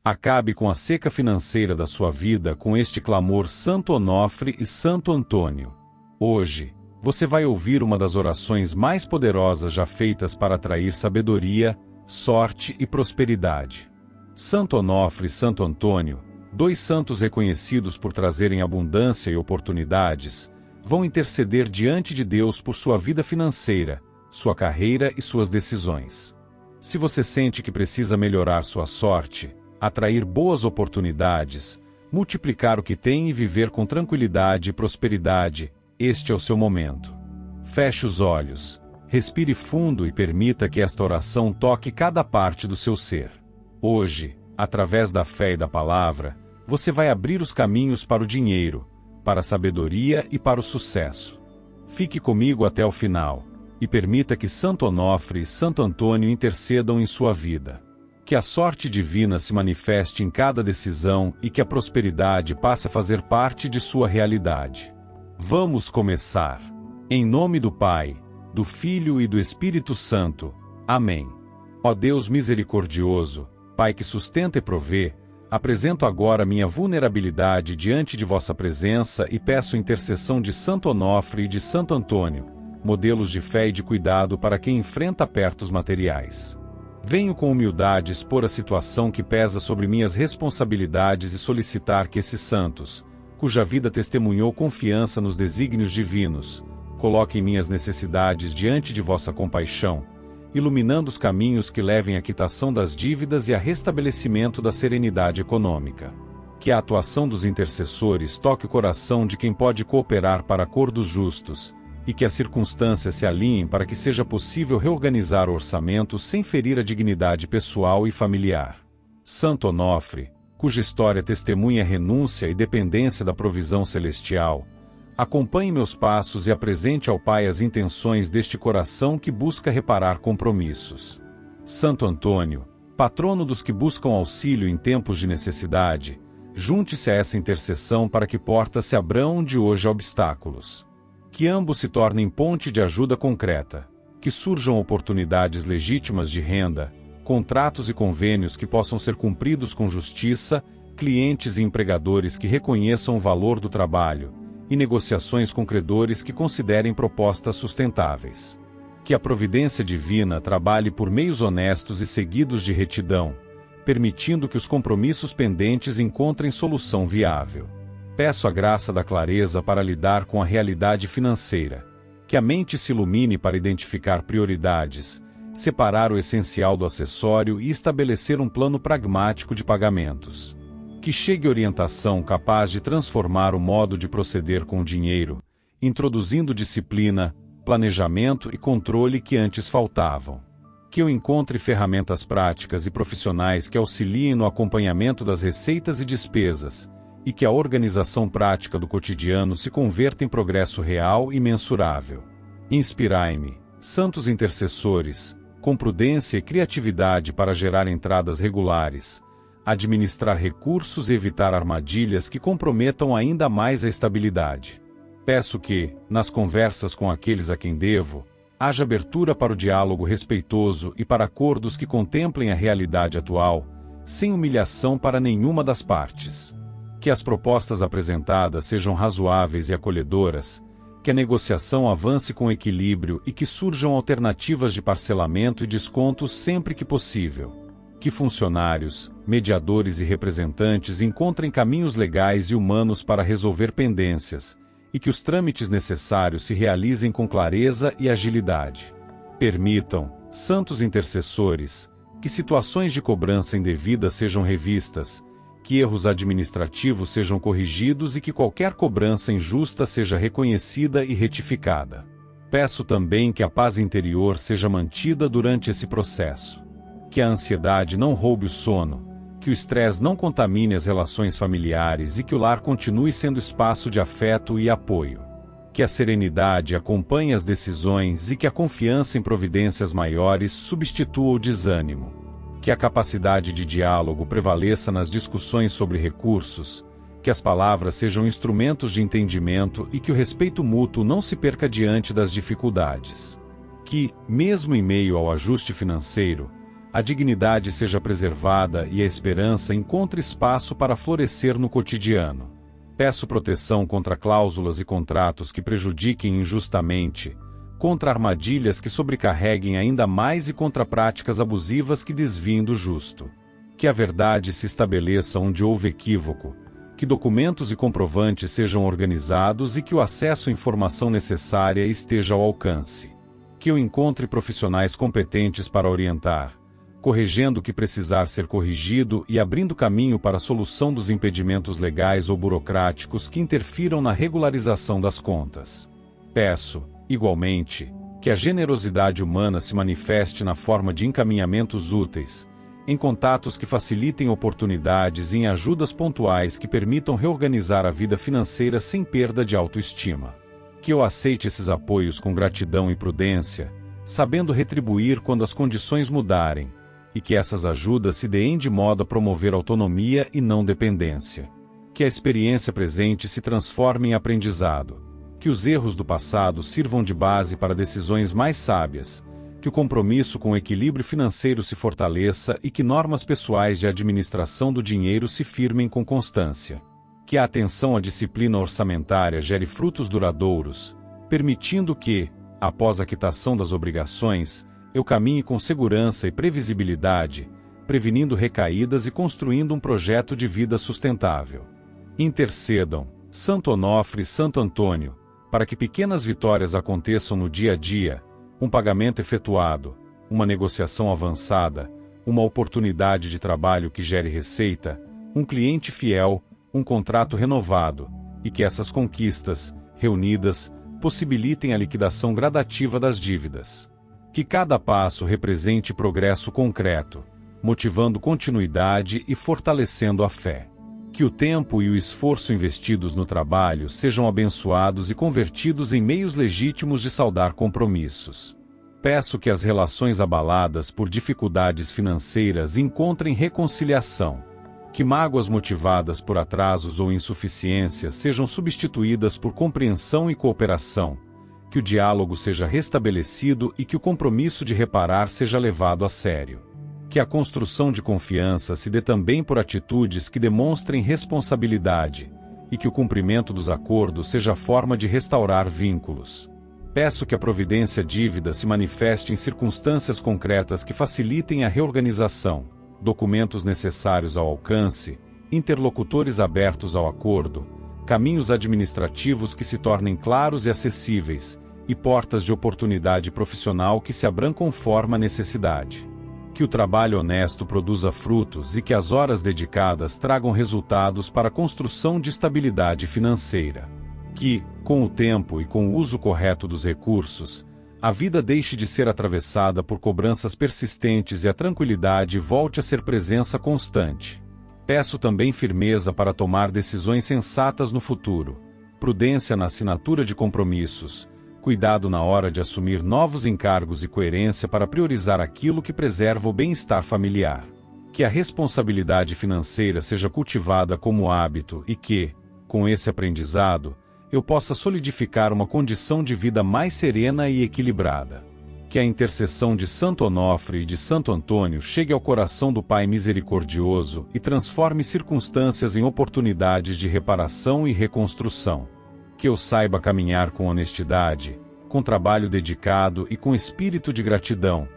Acabe com a seca financeira da sua vida com este clamor: Santo Onofre e Santo Antônio. Hoje, você vai ouvir uma das orações mais poderosas já feitas para atrair sabedoria, sorte e prosperidade. Santo Onofre e Santo Antônio, dois santos reconhecidos por trazerem abundância e oportunidades, vão interceder diante de Deus por sua vida financeira, sua carreira e suas decisões. Se você sente que precisa melhorar sua sorte, atrair boas oportunidades, multiplicar o que tem e viver com tranquilidade e prosperidade, este é o seu momento. Feche os olhos, respire fundo e permita que esta oração toque cada parte do seu ser. Hoje, através da fé e da palavra, você vai abrir os caminhos para o dinheiro, para a sabedoria e para o sucesso. Fique comigo até o final, e permita que Santo Onofre e Santo Antônio intercedam em sua vida. Que a sorte divina se manifeste em cada decisão e que a prosperidade passe a fazer parte de sua realidade. Vamos começar. Em nome do Pai, do Filho e do Espírito Santo. Amém. Ó Deus misericordioso, Pai que sustenta e provê, apresento agora minha vulnerabilidade diante de vossa presença e peço intercessão de Santo Onofre e de Santo Antônio, modelos de fé e de cuidado para quem enfrenta apertos materiais. Venho com humildade expor a situação que pesa sobre minhas responsabilidades e solicitar que esses santos, cuja vida testemunhou confiança nos desígnios divinos, coloquem minhas necessidades diante de vossa compaixão, iluminando os caminhos que levem à quitação das dívidas e a restabelecimento da serenidade econômica. Que a atuação dos intercessores toque o coração de quem pode cooperar para acordos justos, e que as circunstâncias se alinhem para que seja possível reorganizar o orçamento sem ferir a dignidade pessoal e familiar. Santo Onofre, cuja história testemunha renúncia e dependência da provisão celestial, acompanhe meus passos e apresente ao Pai as intenções deste coração que busca reparar compromissos. Santo Antônio, patrono dos que buscam auxílio em tempos de necessidade, junte-se a essa intercessão para que portas se abram de hoje a obstáculos. Que ambos se tornem ponte de ajuda concreta, que surjam oportunidades legítimas de renda, contratos e convênios que possam ser cumpridos com justiça, clientes e empregadores que reconheçam o valor do trabalho, e negociações com credores que considerem propostas sustentáveis. Que a providência divina trabalhe por meios honestos e seguidos de retidão, permitindo que os compromissos pendentes encontrem solução viável. Peço a graça da clareza para lidar com a realidade financeira, que a mente se ilumine para identificar prioridades, separar o essencial do acessório e estabelecer um plano pragmático de pagamentos. Que chegue orientação capaz de transformar o modo de proceder com o dinheiro, introduzindo disciplina, planejamento e controle que antes faltavam. Que eu encontre ferramentas práticas e profissionais que auxiliem no acompanhamento das receitas e despesas, e que a organização prática do cotidiano se converta em progresso real e mensurável. Inspirai-me, santos intercessores, com prudência e criatividade para gerar entradas regulares, administrar recursos e evitar armadilhas que comprometam ainda mais a estabilidade. Peço que, nas conversas com aqueles a quem devo, haja abertura para o diálogo respeitoso e para acordos que contemplem a realidade atual, sem humilhação para nenhuma das partes. Que as propostas apresentadas sejam razoáveis e acolhedoras, que a negociação avance com equilíbrio e que surjam alternativas de parcelamento e descontos sempre que possível. Que funcionários, mediadores e representantes encontrem caminhos legais e humanos para resolver pendências, e que os trâmites necessários se realizem com clareza e agilidade. Permitam, santos intercessores, que situações de cobrança indevida sejam revistas, que erros administrativos sejam corrigidos e que qualquer cobrança injusta seja reconhecida e retificada. Peço também que a paz interior seja mantida durante esse processo. Que a ansiedade não roube o sono, que o estresse não contamine as relações familiares e que o lar continue sendo espaço de afeto e apoio. Que a serenidade acompanhe as decisões e que a confiança em providências maiores substitua o desânimo. Que a capacidade de diálogo prevaleça nas discussões sobre recursos, que as palavras sejam instrumentos de entendimento e que o respeito mútuo não se perca diante das dificuldades. Que, mesmo em meio ao ajuste financeiro, a dignidade seja preservada e a esperança encontre espaço para florescer no cotidiano. Peço proteção contra cláusulas e contratos que prejudiquem injustamente, contra armadilhas que sobrecarreguem ainda mais e contra práticas abusivas que desviem do justo. Que a verdade se estabeleça onde houve equívoco, que documentos e comprovantes sejam organizados e que o acesso à informação necessária esteja ao alcance. Que eu encontre profissionais competentes para orientar, corrigindo o que precisar ser corrigido e abrindo caminho para a solução dos impedimentos legais ou burocráticos que interfiram na regularização das contas. Peço, igualmente, que a generosidade humana se manifeste na forma de encaminhamentos úteis, em contatos que facilitem oportunidades e em ajudas pontuais que permitam reorganizar a vida financeira sem perda de autoestima. Que eu aceite esses apoios com gratidão e prudência, sabendo retribuir quando as condições mudarem, e que essas ajudas se deem de modo a promover autonomia e não dependência. Que a experiência presente se transforme em aprendizado, que os erros do passado sirvam de base para decisões mais sábias, que o compromisso com o equilíbrio financeiro se fortaleça e que normas pessoais de administração do dinheiro se firmem com constância. Que a atenção à disciplina orçamentária gere frutos duradouros, permitindo que, após a quitação das obrigações, eu caminhe com segurança e previsibilidade, prevenindo recaídas e construindo um projeto de vida sustentável. Intercedam, Santo Onofre e Santo Antônio, para que pequenas vitórias aconteçam no dia a dia, um pagamento efetuado, uma negociação avançada, uma oportunidade de trabalho que gere receita, um cliente fiel, um contrato renovado, e que essas conquistas, reunidas, possibilitem a liquidação gradativa das dívidas. Que cada passo represente progresso concreto, motivando continuidade e fortalecendo a fé. Que o tempo e o esforço investidos no trabalho sejam abençoados e convertidos em meios legítimos de saldar compromissos. Peço que as relações abaladas por dificuldades financeiras encontrem reconciliação. Que mágoas motivadas por atrasos ou insuficiências sejam substituídas por compreensão e cooperação. Que o diálogo seja restabelecido e que o compromisso de reparar seja levado a sério. Que a construção de confiança se dê também por atitudes que demonstrem responsabilidade, e que o cumprimento dos acordos seja a forma de restaurar vínculos. Peço que a providência dívida se manifeste em circunstâncias concretas que facilitem a reorganização, documentos necessários ao alcance, interlocutores abertos ao acordo, caminhos administrativos que se tornem claros e acessíveis, e portas de oportunidade profissional que se abram conforme a necessidade. Que o trabalho honesto produza frutos e que as horas dedicadas tragam resultados para a construção de estabilidade financeira. Que, com o tempo e com o uso correto dos recursos, a vida deixe de ser atravessada por cobranças persistentes e a tranquilidade volte a ser presença constante. Peço também firmeza para tomar decisões sensatas no futuro, prudência na assinatura de compromissos, cuidado na hora de assumir novos encargos e coerência para priorizar aquilo que preserva o bem-estar familiar. Que a responsabilidade financeira seja cultivada como hábito e que, com esse aprendizado, eu possa solidificar uma condição de vida mais serena e equilibrada. Que a intercessão de Santo Onofre e de Santo Antônio chegue ao coração do Pai misericordioso e transforme circunstâncias em oportunidades de reparação e reconstrução. Que eu saiba caminhar com honestidade, com trabalho dedicado e com espírito de gratidão,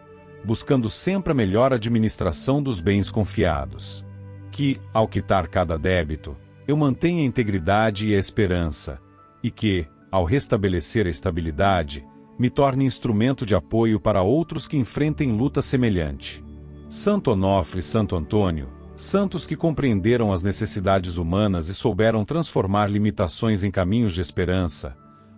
buscando sempre a melhor administração dos bens confiados. Que, ao quitar cada débito, eu mantenha a integridade e a esperança, e que, ao restabelecer a estabilidade, me torne instrumento de apoio para outros que enfrentem luta semelhante. Santo Onofre e Santo Antônio, santos que compreenderam as necessidades humanas e souberam transformar limitações em caminhos de esperança,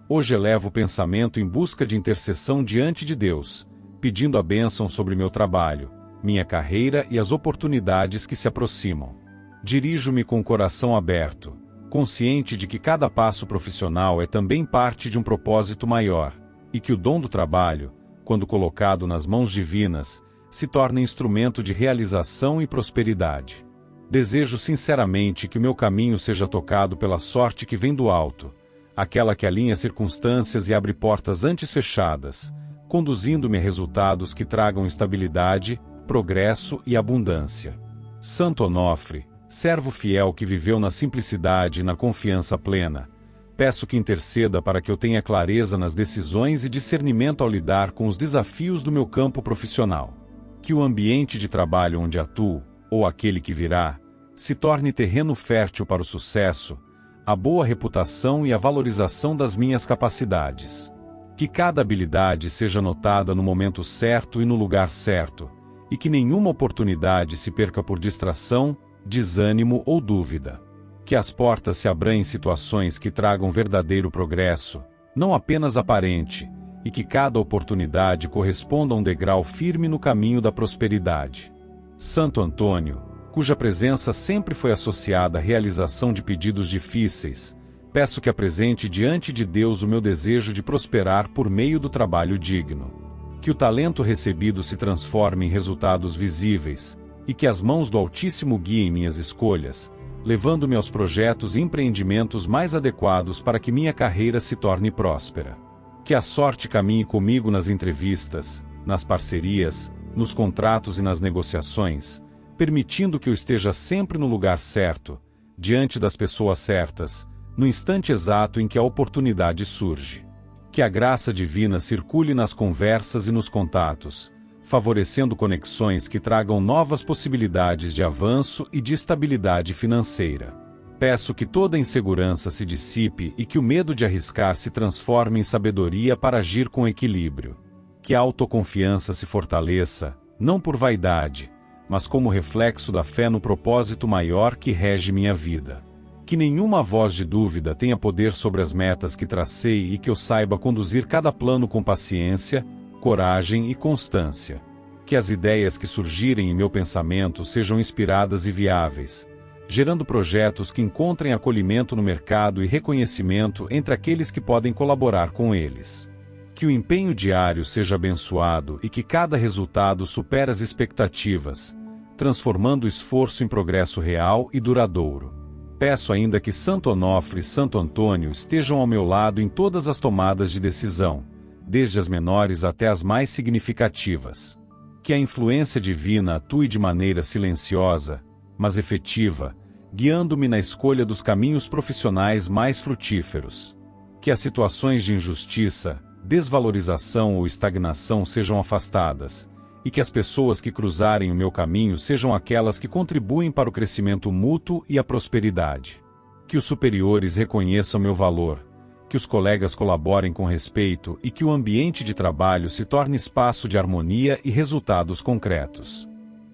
hoje elevo o pensamento em busca de intercessão diante de Deus, pedindo a bênção sobre meu trabalho, minha carreira e as oportunidades que se aproximam. Dirijo-me com o coração aberto, consciente de que cada passo profissional é também parte de um propósito maior, e que o dom do trabalho, quando colocado nas mãos divinas, se torna instrumento de realização e prosperidade. Desejo sinceramente que o meu caminho seja tocado pela sorte que vem do alto, aquela que alinha circunstâncias e abre portas antes fechadas, conduzindo-me a resultados que tragam estabilidade, progresso e abundância. Santo Onofre, servo fiel que viveu na simplicidade e na confiança plena, peço que interceda para que eu tenha clareza nas decisões e discernimento ao lidar com os desafios do meu campo profissional. Que o ambiente de trabalho onde atuo, ou aquele que virá, se torne terreno fértil para o sucesso, a boa reputação e a valorização das minhas capacidades. Que cada habilidade seja notada no momento certo e no lugar certo, e que nenhuma oportunidade se perca por distração, desânimo ou dúvida. Que as portas se abram em situações que tragam verdadeiro progresso, não apenas aparente, e que cada oportunidade corresponda a um degrau firme no caminho da prosperidade. Santo Antônio, cuja presença sempre foi associada à realização de pedidos difíceis, peço que apresente diante de Deus o meu desejo de prosperar por meio do trabalho digno. Que o talento recebido se transforme em resultados visíveis, e que as mãos do Altíssimo guiem minhas escolhas, levando-me aos projetos e empreendimentos mais adequados para que minha carreira se torne próspera. Que a sorte caminhe comigo nas entrevistas, nas parcerias, nos contratos e nas negociações, permitindo que eu esteja sempre no lugar certo, diante das pessoas certas, no instante exato em que a oportunidade surge. Que a graça divina circule nas conversas e nos contatos, favorecendo conexões que tragam novas possibilidades de avanço e de estabilidade financeira. Peço que toda insegurança se dissipe e que o medo de arriscar se transforme em sabedoria para agir com equilíbrio. Que a autoconfiança se fortaleça, não por vaidade, mas como reflexo da fé no propósito maior que rege minha vida. Que nenhuma voz de dúvida tenha poder sobre as metas que tracei e que eu saiba conduzir cada plano com paciência, coragem e constância. Que as ideias que surgirem em meu pensamento sejam inspiradas e viáveis, gerando projetos que encontrem acolhimento no mercado e reconhecimento entre aqueles que podem colaborar com eles. Que o empenho diário seja abençoado e que cada resultado supere as expectativas, transformando o esforço em progresso real e duradouro. Peço ainda que Santo Onofre e Santo Antônio estejam ao meu lado em todas as tomadas de decisão, desde as menores até as mais significativas. Que a influência divina atue de maneira silenciosa, mas efetiva, guiando-me na escolha dos caminhos profissionais mais frutíferos. Que as situações de injustiça, desvalorização ou estagnação sejam afastadas, e que as pessoas que cruzarem o meu caminho sejam aquelas que contribuem para o crescimento mútuo e a prosperidade. Que os superiores reconheçam meu valor, que os colegas colaborem com respeito e que o ambiente de trabalho se torne espaço de harmonia e resultados concretos.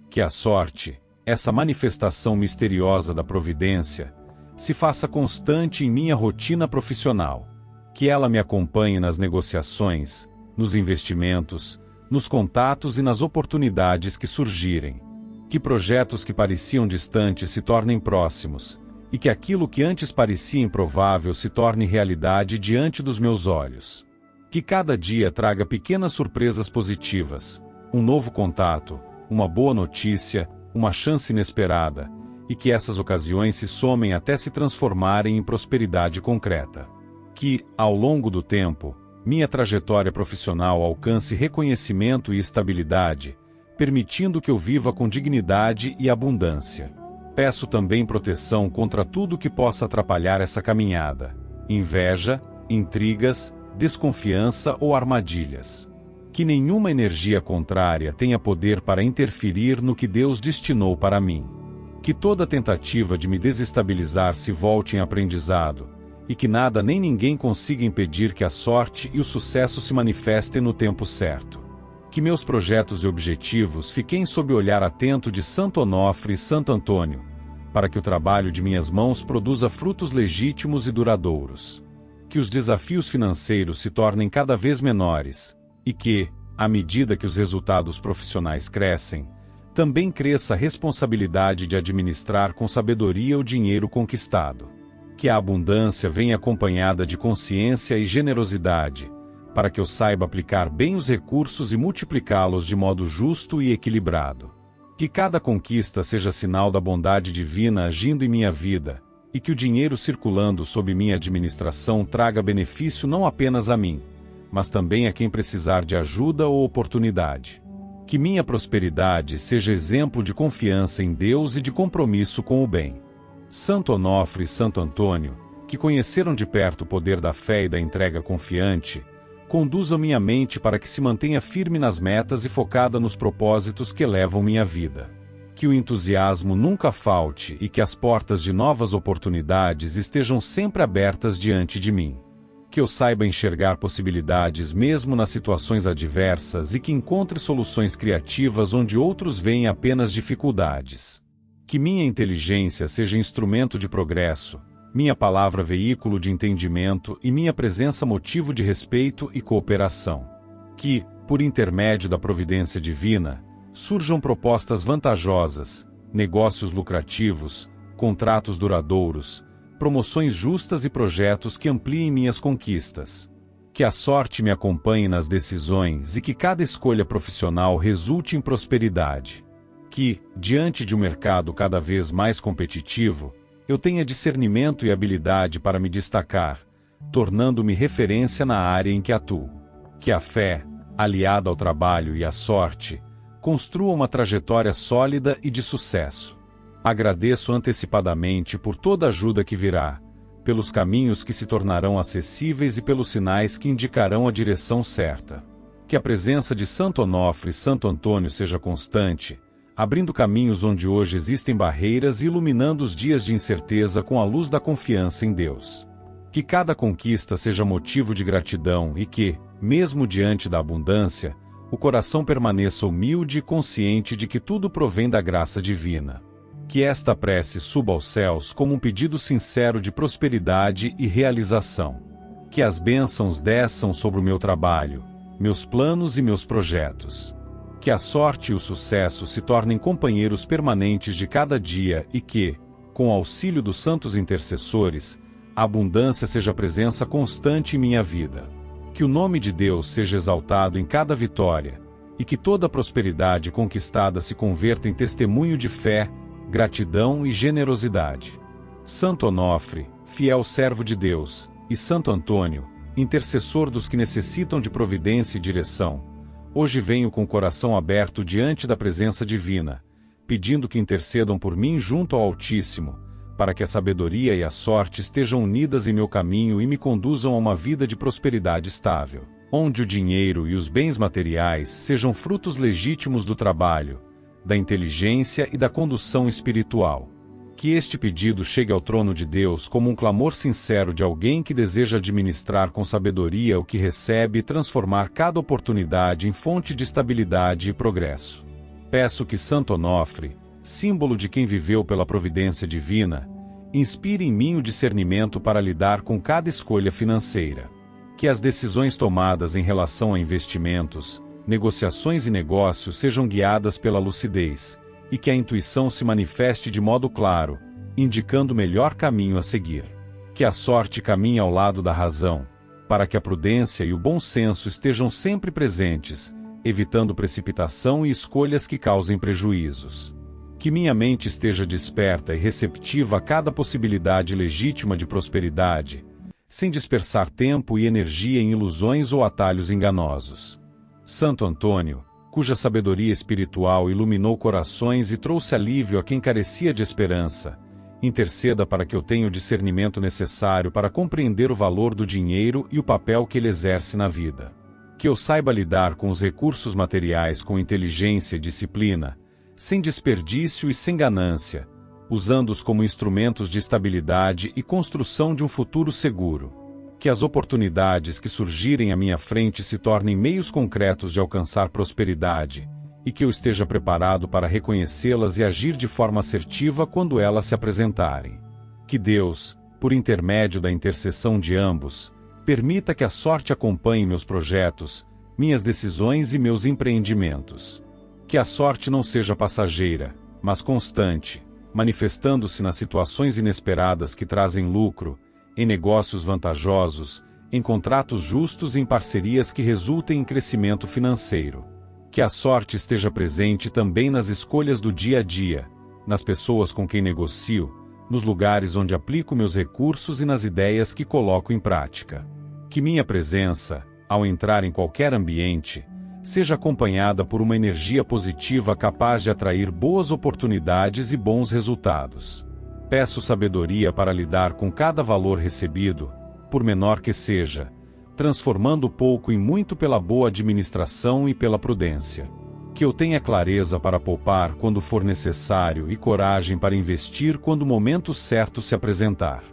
Que a sorte, essa manifestação misteriosa da providência, se faça constante em minha rotina profissional. Que ela me acompanhe nas negociações, nos investimentos, nos contatos e nas oportunidades que surgirem. Que projetos que pareciam distantes se tornem próximos, e que aquilo que antes parecia improvável se torne realidade diante dos meus olhos. Que cada dia traga pequenas surpresas positivas, um novo contato, uma boa notícia, uma chance inesperada, e que essas ocasiões se somem até se transformarem em prosperidade concreta. Que, ao longo do tempo, minha trajetória profissional alcance reconhecimento e estabilidade, permitindo que eu viva com dignidade e abundância. Peço também proteção contra tudo que possa atrapalhar essa caminhada: inveja, intrigas, desconfiança ou armadilhas. Que nenhuma energia contrária tenha poder para interferir no que Deus destinou para mim. Que toda tentativa de me desestabilizar se volte em aprendizado, e que nada nem ninguém consiga impedir que a sorte e o sucesso se manifestem no tempo certo. Que meus projetos e objetivos fiquem sob o olhar atento de Santo Onofre e Santo Antônio, para que o trabalho de minhas mãos produza frutos legítimos e duradouros. Que os desafios financeiros se tornem cada vez menores, e que, à medida que os resultados profissionais crescem, também cresça a responsabilidade de administrar com sabedoria o dinheiro conquistado. Que a abundância venha acompanhada de consciência e generosidade, para que eu saiba aplicar bem os recursos e multiplicá-los de modo justo e equilibrado. Que cada conquista seja sinal da bondade divina agindo em minha vida, e que o dinheiro circulando sob minha administração traga benefício não apenas a mim, mas também a quem precisar de ajuda ou oportunidade. Que minha prosperidade seja exemplo de confiança em Deus e de compromisso com o bem. Santo Onofre e Santo Antônio, que conheceram de perto o poder da fé e da entrega confiante, conduzam minha mente para que se mantenha firme nas metas e focada nos propósitos que elevam minha vida. Que o entusiasmo nunca falte e que as portas de novas oportunidades estejam sempre abertas diante de mim. Que eu saiba enxergar possibilidades mesmo nas situações adversas e que encontre soluções criativas onde outros veem apenas dificuldades. Que minha inteligência seja instrumento de progresso, minha palavra veículo de entendimento e minha presença motivo de respeito e cooperação. Que, por intermédio da providência divina, surjam propostas vantajosas, negócios lucrativos, contratos duradouros, promoções justas e projetos que ampliem minhas conquistas. Que a sorte me acompanhe nas decisões e que cada escolha profissional resulte em prosperidade. Que, diante de um mercado cada vez mais competitivo, eu tenha discernimento e habilidade para me destacar, tornando-me referência na área em que atuo. Que a fé, aliada ao trabalho e à sorte, construa uma trajetória sólida e de sucesso. Agradeço antecipadamente por toda a ajuda que virá, pelos caminhos que se tornarão acessíveis e pelos sinais que indicarão a direção certa. Que a presença de Santo Onofre e Santo Antônio seja constante, abrindo caminhos onde hoje existem barreiras e iluminando os dias de incerteza com a luz da confiança em Deus. Que cada conquista seja motivo de gratidão e que, mesmo diante da abundância, o coração permaneça humilde e consciente de que tudo provém da graça divina. Que esta prece suba aos céus como um pedido sincero de prosperidade e realização. Que as bênçãos desçam sobre o meu trabalho, meus planos e meus projetos. Que a sorte e o sucesso se tornem companheiros permanentes de cada dia e que, com o auxílio dos santos intercessores, a abundância seja presença constante em minha vida. Que o nome de Deus seja exaltado em cada vitória, e que toda prosperidade conquistada se converta em testemunho de fé, gratidão e generosidade. Santo Onofre, fiel servo de Deus, e Santo Antônio, intercessor dos que necessitam de providência e direção, hoje venho com o coração aberto diante da presença divina, pedindo que intercedam por mim junto ao Altíssimo, para que a sabedoria e a sorte estejam unidas em meu caminho e me conduzam a uma vida de prosperidade estável, onde o dinheiro e os bens materiais sejam frutos legítimos do trabalho, da inteligência e da condução espiritual. Que este pedido chegue ao trono de Deus como um clamor sincero de alguém que deseja administrar com sabedoria o que recebe e transformar cada oportunidade em fonte de estabilidade e progresso. Peço que Santo Onofre, símbolo de quem viveu pela providência divina, inspire em mim o discernimento para lidar com cada escolha financeira. Que as decisões tomadas em relação a investimentos, negociações e negócios sejam guiadas pela lucidez, e que a intuição se manifeste de modo claro, indicando o melhor caminho a seguir. Que a sorte caminhe ao lado da razão, para que a prudência e o bom senso estejam sempre presentes, evitando precipitação e escolhas que causem prejuízos. Que minha mente esteja desperta e receptiva a cada possibilidade legítima de prosperidade, sem dispersar tempo e energia em ilusões ou atalhos enganosos. Santo Antônio, cuja sabedoria espiritual iluminou corações e trouxe alívio a quem carecia de esperança, interceda para que eu tenha o discernimento necessário para compreender o valor do dinheiro e o papel que ele exerce na vida. Que eu saiba lidar com os recursos materiais com inteligência e disciplina, sem desperdício e sem ganância, usando-os como instrumentos de estabilidade e construção de um futuro seguro. Que as oportunidades que surgirem à minha frente se tornem meios concretos de alcançar prosperidade, e que eu esteja preparado para reconhecê-las e agir de forma assertiva quando elas se apresentarem. Que Deus, por intermédio da intercessão de ambos, permita que a sorte acompanhe meus projetos, minhas decisões e meus empreendimentos. Que a sorte não seja passageira, mas constante, manifestando-se nas situações inesperadas que trazem lucro, em negócios vantajosos, em contratos justos e em parcerias que resultem em crescimento financeiro. Que a sorte esteja presente também nas escolhas do dia a dia, nas pessoas com quem negocio, nos lugares onde aplico meus recursos e nas ideias que coloco em prática. Que minha presença, ao entrar em qualquer ambiente, seja acompanhada por uma energia positiva capaz de atrair boas oportunidades e bons resultados. Peço sabedoria para lidar com cada valor recebido, por menor que seja, transformando pouco em muito pela boa administração e pela prudência. Que eu tenha clareza para poupar quando for necessário e coragem para investir quando o momento certo se apresentar.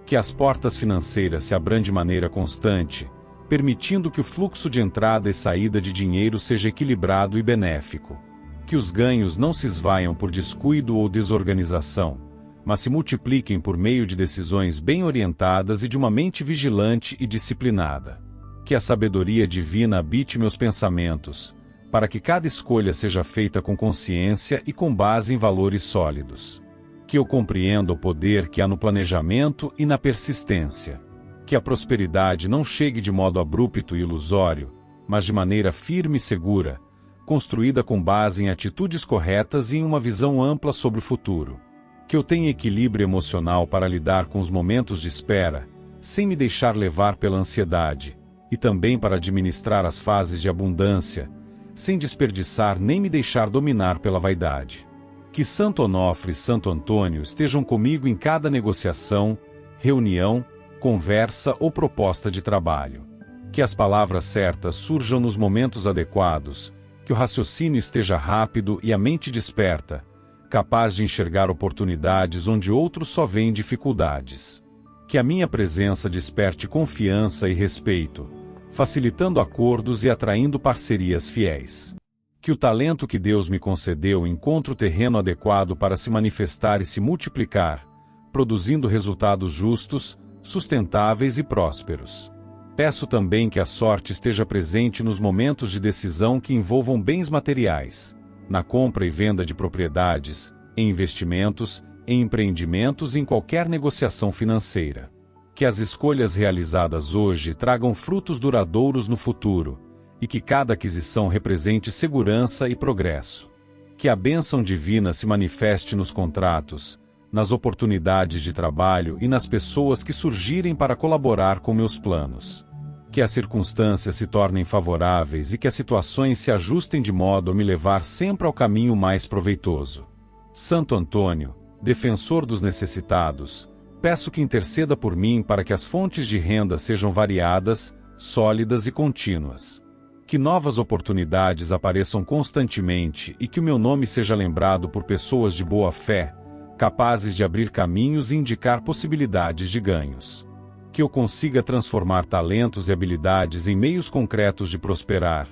Que as portas financeiras se abram de maneira constante, permitindo que o fluxo de entrada e saída de dinheiro seja equilibrado e benéfico. Que os ganhos não se esvaiam por descuido ou desorganização, mas se multipliquem por meio de decisões bem orientadas e de uma mente vigilante e disciplinada. Que a sabedoria divina habite meus pensamentos, para que cada escolha seja feita com consciência e com base em valores sólidos. Que eu compreenda o poder que há no planejamento e na persistência. Que a prosperidade não chegue de modo abrupto e ilusório, mas de maneira firme e segura, construída com base em atitudes corretas e em uma visão ampla sobre o futuro. Que eu tenha equilíbrio emocional para lidar com os momentos de espera, sem me deixar levar pela ansiedade, e também para administrar as fases de abundância, sem desperdiçar nem me deixar dominar pela vaidade. Que Santo Onofre e Santo Antônio estejam comigo em cada negociação, reunião, conversa ou proposta de trabalho. Que as palavras certas surjam nos momentos adequados, que o raciocínio esteja rápido e a mente desperta, capaz de enxergar oportunidades onde outros só veem dificuldades. Que a minha presença desperte confiança e respeito, facilitando acordos e atraindo parcerias fiéis. Que o talento que Deus me concedeu encontre o terreno adequado para se manifestar e se multiplicar, produzindo resultados justos, sustentáveis e prósperos. Peço também que a sorte esteja presente nos momentos de decisão que envolvam bens materiais, na compra e venda de propriedades, em investimentos, em empreendimentos e em qualquer negociação financeira. Que as escolhas realizadas hoje tragam frutos duradouros no futuro, e que cada aquisição represente segurança e progresso. Que a bênção divina se manifeste nos contratos, nas oportunidades de trabalho e nas pessoas que surgirem para colaborar com meus planos. Que as circunstâncias se tornem favoráveis e que as situações se ajustem de modo a me levar sempre ao caminho mais proveitoso. Santo Antônio, defensor dos necessitados, peço que interceda por mim para que as fontes de renda sejam variadas, sólidas e contínuas. Que novas oportunidades apareçam constantemente e que o meu nome seja lembrado por pessoas de boa fé, capazes de abrir caminhos e indicar possibilidades de ganhos. Que eu consiga transformar talentos e habilidades em meios concretos de prosperar,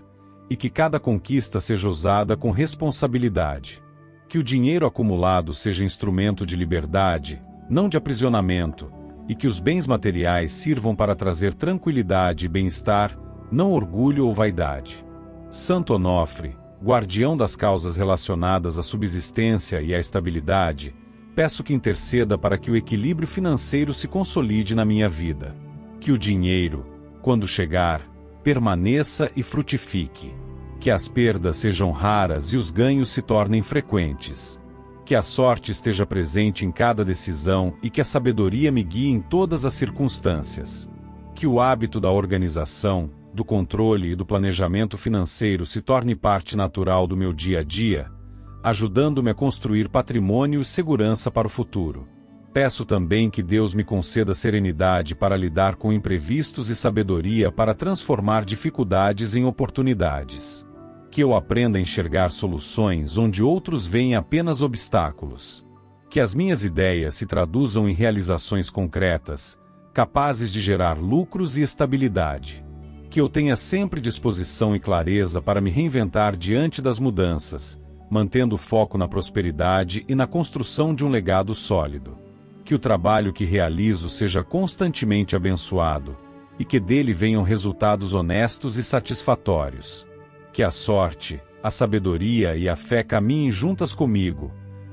e que cada conquista seja usada com responsabilidade. Que o dinheiro acumulado seja instrumento de liberdade, não de aprisionamento, e que os bens materiais sirvam para trazer tranquilidade e bem-estar, não orgulho ou vaidade. Santo Onofre, guardião das causas relacionadas à subsistência e à estabilidade, peço que interceda para que o equilíbrio financeiro se consolide na minha vida. Que o dinheiro, quando chegar, permaneça e frutifique. Que as perdas sejam raras e os ganhos se tornem frequentes. Que a sorte esteja presente em cada decisão e que a sabedoria me guie em todas as circunstâncias. Que o hábito da organização, do controle e do planejamento financeiro se torne parte natural do meu dia a dia, ajudando-me a construir patrimônio e segurança para o futuro. Peço também que Deus me conceda serenidade para lidar com imprevistos e sabedoria para transformar dificuldades em oportunidades. Que eu aprenda a enxergar soluções onde outros veem apenas obstáculos. Que as minhas ideias se traduzam em realizações concretas, capazes de gerar lucros e estabilidade. Que eu tenha sempre disposição e clareza para me reinventar diante das mudanças, mantendo o foco na prosperidade e na construção de um legado sólido. Que o trabalho que realizo seja constantemente abençoado, e que dele venham resultados honestos e satisfatórios. Que a sorte, a sabedoria e a fé caminhem juntas comigo,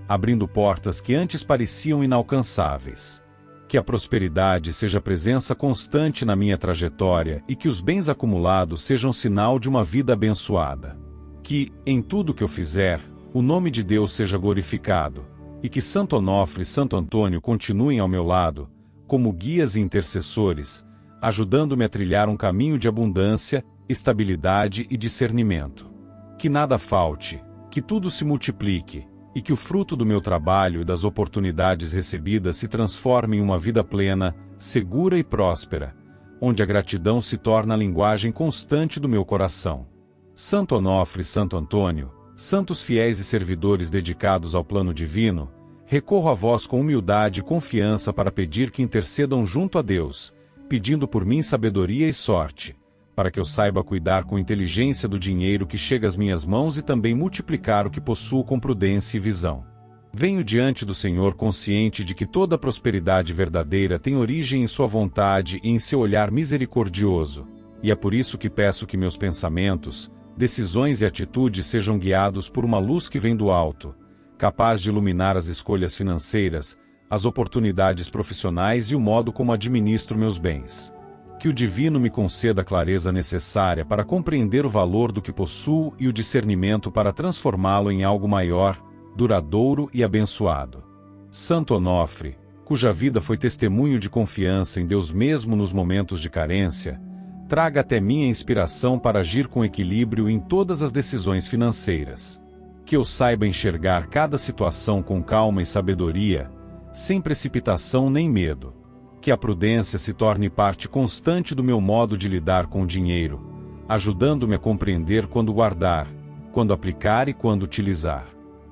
abrindo portas que antes pareciam inalcançáveis. Que a prosperidade seja presença constante na minha trajetória e que os bens acumulados sejam sinal de uma vida abençoada. Que, em tudo que eu fizer, o nome de Deus seja glorificado, e que Santo Onofre e Santo Antônio continuem ao meu lado, como guias e intercessores, ajudando-me a trilhar um caminho de abundância, estabilidade e discernimento. Que nada falte, que tudo se multiplique, e que o fruto do meu trabalho e das oportunidades recebidas se transforme em uma vida plena, segura e próspera, onde a gratidão se torna a linguagem constante do meu coração. Santo Onofre e Santo Antônio, santos fiéis e servidores dedicados ao plano divino, recorro a vós com humildade e confiança para pedir que intercedam junto a Deus, pedindo por mim sabedoria e sorte, para que eu saiba cuidar com inteligência do dinheiro que chega às minhas mãos e também multiplicar o que possuo com prudência e visão. Venho diante do Senhor consciente de que toda prosperidade verdadeira tem origem em sua vontade e em seu olhar misericordioso, e é por isso que peço que meus pensamentos, decisões e atitudes sejam guiados por uma luz que vem do alto, capaz de iluminar as escolhas financeiras, as oportunidades profissionais e o modo como administro meus bens. Que o divino me conceda a clareza necessária para compreender o valor do que possuo e o discernimento para transformá-lo em algo maior, duradouro e abençoado. Santo Onofre, cuja vida foi testemunho de confiança em Deus mesmo nos momentos de carência, traga até mim a inspiração para agir com equilíbrio em todas as decisões financeiras. Que eu saiba enxergar cada situação com calma e sabedoria, sem precipitação nem medo. Que a prudência se torne parte constante do meu modo de lidar com o dinheiro, ajudando-me a compreender quando guardar, quando aplicar e quando utilizar.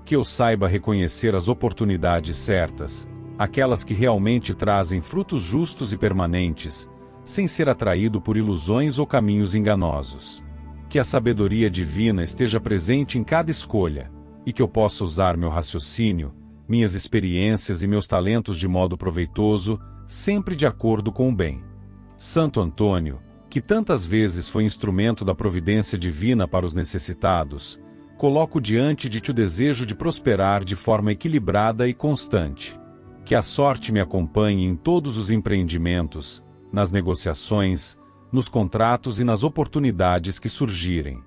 Que eu saiba reconhecer as oportunidades certas, aquelas que realmente trazem frutos justos e permanentes, sem ser atraído por ilusões ou caminhos enganosos. Que a sabedoria divina esteja presente em cada escolha, e que eu possa usar meu raciocínio, minhas experiências e meus talentos de modo proveitoso, sempre de acordo com o bem. Santo Antônio, que tantas vezes foi instrumento da providência divina para os necessitados, coloco diante de ti o desejo de prosperar de forma equilibrada e constante. Que a sorte me acompanhe em todos os empreendimentos, nas negociações, nos contratos e nas oportunidades que surgirem.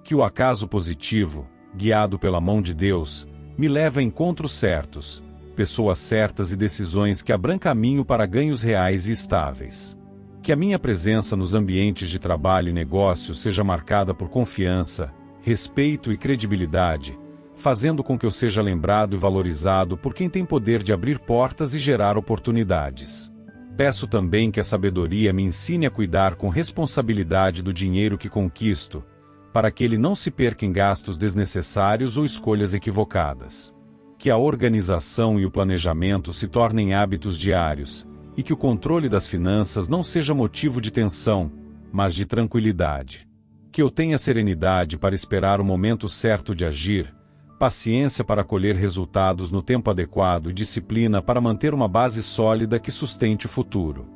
Que o acaso positivo, guiado pela mão de Deus, me leve a encontros certos, pessoas certas e decisões que abram caminho para ganhos reais e estáveis. Que a minha presença nos ambientes de trabalho e negócio seja marcada por confiança, respeito e credibilidade, fazendo com que eu seja lembrado e valorizado por quem tem poder de abrir portas e gerar oportunidades. Peço também que a sabedoria me ensine a cuidar com responsabilidade do dinheiro que conquisto, para que ele não se perca em gastos desnecessários ou escolhas equivocadas. Que a organização e o planejamento se tornem hábitos diários, e que o controle das finanças não seja motivo de tensão, mas de tranquilidade. Que eu tenha serenidade para esperar o momento certo de agir, paciência para colher resultados no tempo adequado e disciplina para manter uma base sólida que sustente o futuro.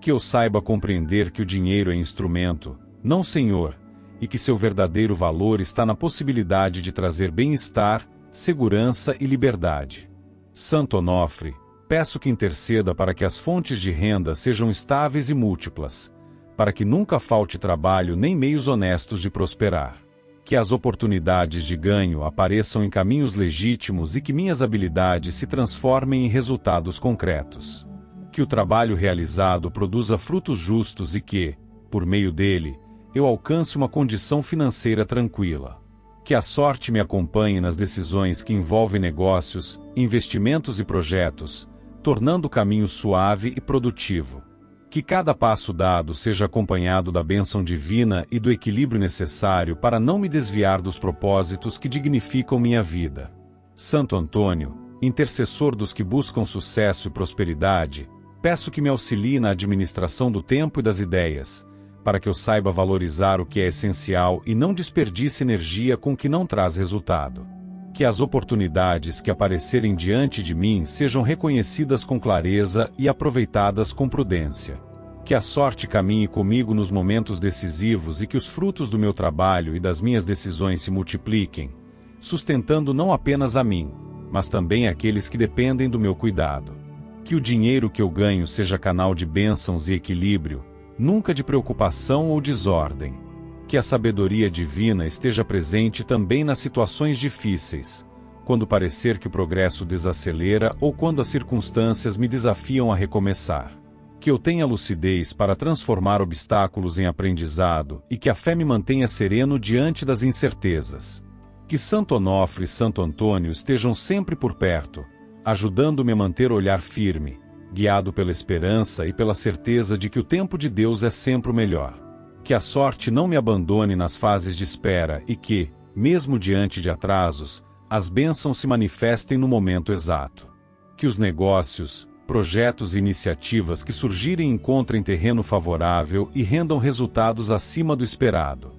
Que eu saiba compreender que o dinheiro é instrumento, não senhor, e que seu verdadeiro valor está na possibilidade de trazer bem-estar, segurança e liberdade. Santo Onofre, peço que interceda para que as fontes de renda sejam estáveis e múltiplas, para que nunca falte trabalho nem meios honestos de prosperar. Que as oportunidades de ganho apareçam em caminhos legítimos e que minhas habilidades se transformem em resultados concretos. Que o trabalho realizado produza frutos justos e que, por meio dele, eu alcance uma condição financeira tranquila. Que a sorte me acompanhe nas decisões que envolvem negócios, investimentos e projetos, tornando o caminho suave e produtivo. Que cada passo dado seja acompanhado da bênção divina e do equilíbrio necessário para não me desviar dos propósitos que dignificam minha vida. Santo Antônio, intercessor dos que buscam sucesso e prosperidade, peço que me auxilie na administração do tempo e das ideias, para que eu saiba valorizar o que é essencial e não desperdice energia com o que não traz resultado. Que as oportunidades que aparecerem diante de mim sejam reconhecidas com clareza e aproveitadas com prudência. Que a sorte caminhe comigo nos momentos decisivos e que os frutos do meu trabalho e das minhas decisões se multipliquem, sustentando não apenas a mim, mas também aqueles que dependem do meu cuidado. Que o dinheiro que eu ganho seja canal de bênçãos e equilíbrio, nunca de preocupação ou desordem. Que a sabedoria divina esteja presente também nas situações difíceis, quando parecer que o progresso desacelera ou quando as circunstâncias me desafiam a recomeçar. Que eu tenha lucidez para transformar obstáculos em aprendizado e que a fé me mantenha sereno diante das incertezas. Que Santo Onofre e Santo Antônio estejam sempre por perto, ajudando-me a manter o olhar firme, guiado pela esperança e pela certeza de que o tempo de Deus é sempre o melhor. Que a sorte não me abandone nas fases de espera e que, mesmo diante de atrasos, as bênçãos se manifestem no momento exato. Que os negócios, projetos e iniciativas que surgirem encontrem terreno favorável e rendam resultados acima do esperado.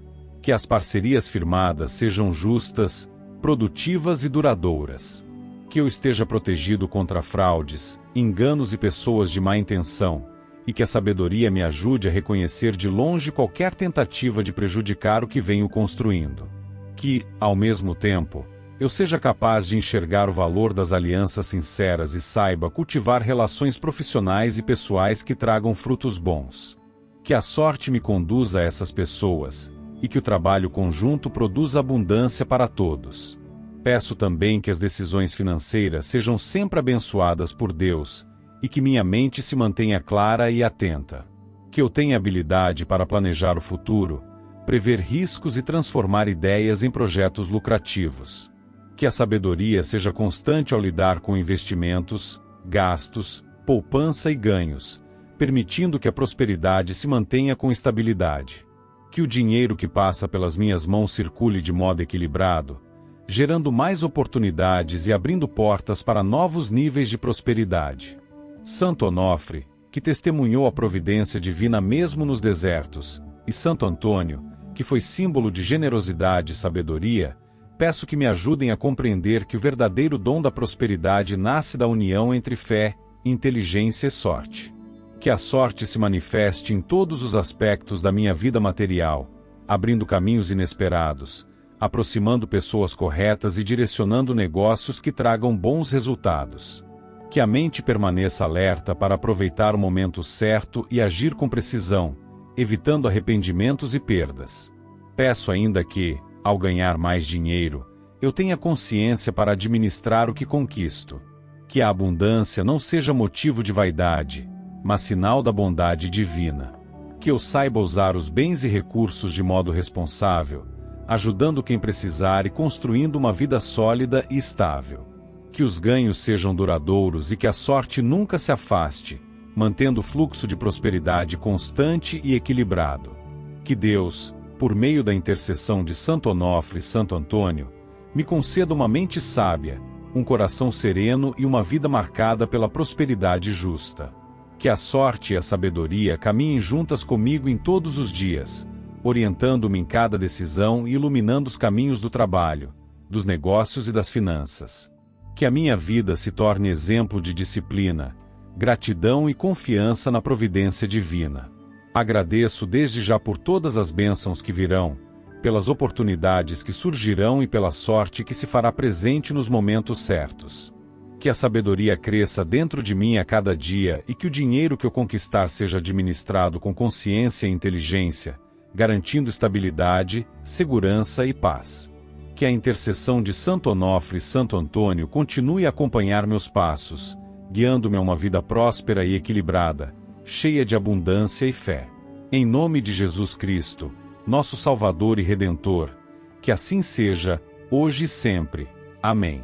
Que as parcerias firmadas sejam justas, produtivas e duradouras. Que eu esteja protegido contra fraudes, enganos e pessoas de má intenção, e que a sabedoria me ajude a reconhecer de longe qualquer tentativa de prejudicar o que venho construindo. Que, ao mesmo tempo, eu seja capaz de enxergar o valor das alianças sinceras e saiba cultivar relações profissionais e pessoais que tragam frutos bons. Que a sorte me conduza a essas pessoas, e que o trabalho conjunto produza abundância para todos. Peço também que as decisões financeiras sejam sempre abençoadas por Deus, e que minha mente se mantenha clara e atenta. Que eu tenha habilidade para planejar o futuro, prever riscos e transformar ideias em projetos lucrativos. Que a sabedoria seja constante ao lidar com investimentos, gastos, poupança e ganhos, permitindo que a prosperidade se mantenha com estabilidade. Que o dinheiro que passa pelas minhas mãos circule de modo equilibrado, gerando mais oportunidades e abrindo portas para novos níveis de prosperidade. Santo Onofre, que testemunhou a providência divina mesmo nos desertos, e Santo Antônio, que foi símbolo de generosidade e sabedoria, peço que me ajudem a compreender que o verdadeiro dom da prosperidade nasce da união entre fé, inteligência e sorte. Que a sorte se manifeste em todos os aspectos da minha vida material, abrindo caminhos inesperados, aproximando pessoas corretas e direcionando negócios que tragam bons resultados. Que a mente permaneça alerta para aproveitar o momento certo e agir com precisão, evitando arrependimentos e perdas. Peço ainda que, ao ganhar mais dinheiro, eu tenha consciência para administrar o que conquisto. Que a abundância não seja motivo de vaidade, mas sinal da bondade divina. Que eu saiba usar os bens e recursos de modo responsável, ajudando quem precisar e construindo uma vida sólida e estável. Que os ganhos sejam duradouros e que a sorte nunca se afaste, mantendo o fluxo de prosperidade constante e equilibrado. Que Deus, por meio da intercessão de Santo Onofre e Santo Antônio, me conceda uma mente sábia, um coração sereno e uma vida marcada pela prosperidade justa. Que a sorte e a sabedoria caminhem juntas comigo em todos os dias, orientando-me em cada decisão e iluminando os caminhos do trabalho, dos negócios e das finanças. Que a minha vida se torne exemplo de disciplina, gratidão e confiança na providência divina. Agradeço desde já por todas as bênçãos que virão, pelas oportunidades que surgirão e pela sorte que se fará presente nos momentos certos. Que a sabedoria cresça dentro de mim a cada dia e que o dinheiro que eu conquistar seja administrado com consciência e inteligência, garantindo estabilidade, segurança e paz. Que a intercessão de Santo Onofre e Santo Antônio continue a acompanhar meus passos, guiando-me a uma vida próspera e equilibrada, cheia de abundância e fé. Em nome de Jesus Cristo, nosso Salvador e Redentor, que assim seja, hoje e sempre. Amém.